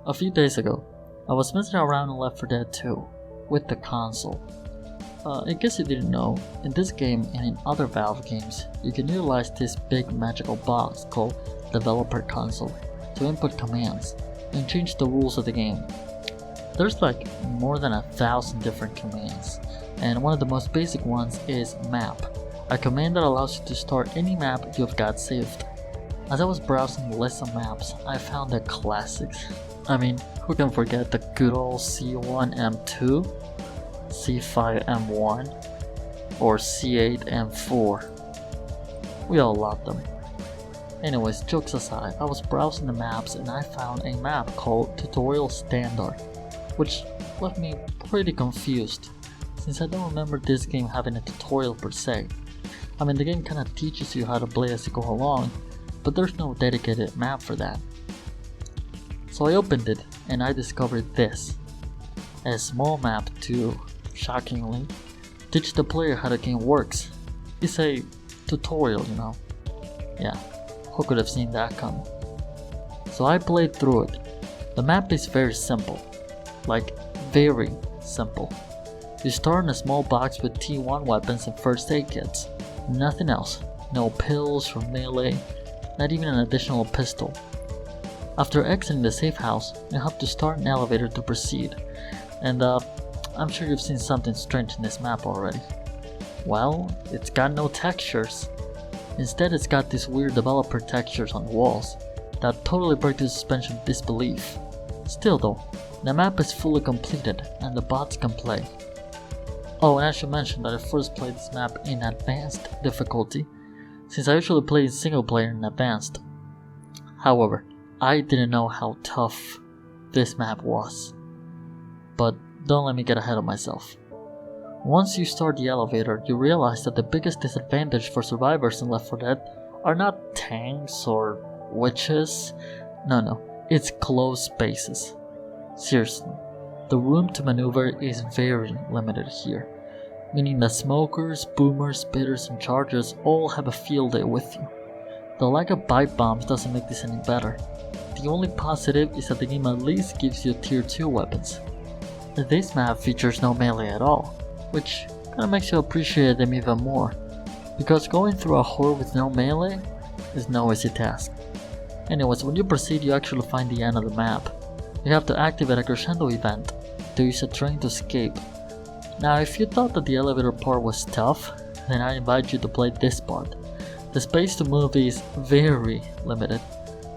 A few days ago, I was messing around in Left 4 Dead 2 with the console. In case you didn't know, in this game and in other Valve games, you can utilize this big magical box called Developer Console to input commands and change the rules of the game. There's like more than 1,000 different commands, and one of the most basic ones is map, a command that allows you to start any map you've got saved. As I was browsing the list of maps, I found the classics. I mean, who can forget the good old C1M2, C5M1, or C8M4? We all love them. Anyways, jokes aside, I was browsing the maps and I found a map called Tutorial Standard, which left me pretty confused, since I don't remember this game having a tutorial per se. I mean, the game kinda teaches you how to play as you go along, but there's no dedicated map for that. So I opened it and I discovered this, a small map to, shockingly, teach the player how the game works. It's a tutorial, you know. Yeah, who could have seen that coming? So I played through it. The map is very simple, like very simple. You start in a small box with T1 weapons and first aid kits, nothing else. No pills or melee, not even an additional pistol. After exiting the safe house, you have to start an elevator to proceed, and I'm sure you've seen something strange in this map already. Well, it's got no textures. Instead, it's got these weird developer textures on the walls that totally break the suspension of disbelief. Still though, the map is fully completed and the bots can play. Oh, and I should mention that I first played this map in advanced difficulty, since I usually play in single player in advanced. However, I didn't know how tough this map was. But don't let me get ahead of myself. Once you start the elevator, you realize that the biggest disadvantage for survivors in Left 4 Dead are not tanks or witches. No, it's closed spaces. Seriously, the room to maneuver is very limited here, meaning that smokers, boomers, spitters, and chargers all have a field day with you. The lack of pipe bombs doesn't make this any better. The only positive is that the game at least gives you tier 2 weapons. This map features no melee at all, which kinda makes you appreciate them even more, because going through a horde with no melee is no easy task. Anyways, when you proceed, you actually find the end of the map. You have to activate a crescendo event to use a train to escape. Now, if you thought that the elevator part was tough, then I invite you to play this part. The space to move is very limited.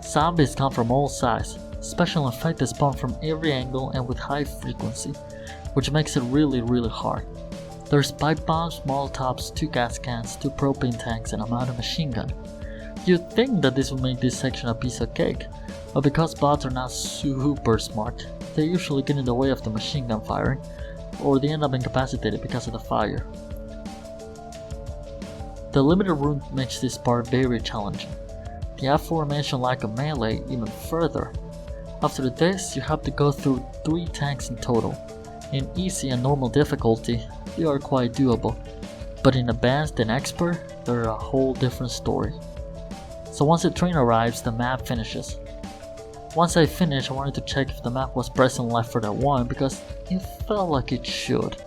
Zombies come from all sides, special infected spawn from every angle and with high frequency, which makes it really hard. There's pipe bombs, molotovs, 2 gas cans, 2 propane tanks, and a mounted machine gun. You'd think that this would make this section a piece of cake, but because bots are not super smart, they usually get in the way of the machine gun firing, or they end up incapacitated because of the fire. The limited room makes this part very challenging. The aforementioned lack of melee even further. After this, you have to go through 3 tanks in total. In easy and normal difficulty, they are quite doable, but in advanced and expert, they're a whole different story. So once the train arrives, the map finishes. Once I finished, I wanted to check if the map was present in Left 4 Dead 1 because it felt like it should.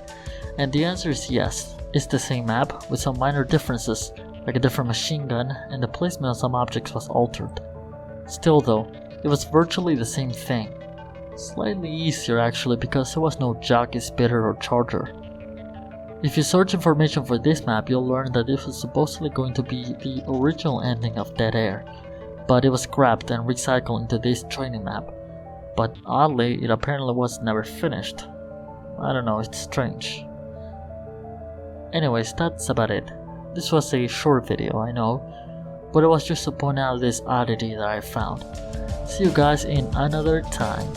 And the answer is yes, it's the same map with some minor differences, like a different machine gun, and the placement of some objects was altered. Still though, it was virtually the same thing. Slightly easier actually because there was no jockey, spitter, or charger. If you search information for this map, you'll learn that this was supposedly going to be the original ending of Dead Air, but it was scrapped and recycled into this training map. But oddly, it apparently was never finished. I don't know, it's strange. Anyways, that's about it. This was a short video, I know, but it was just to point out this oddity that I found. See you guys in another time.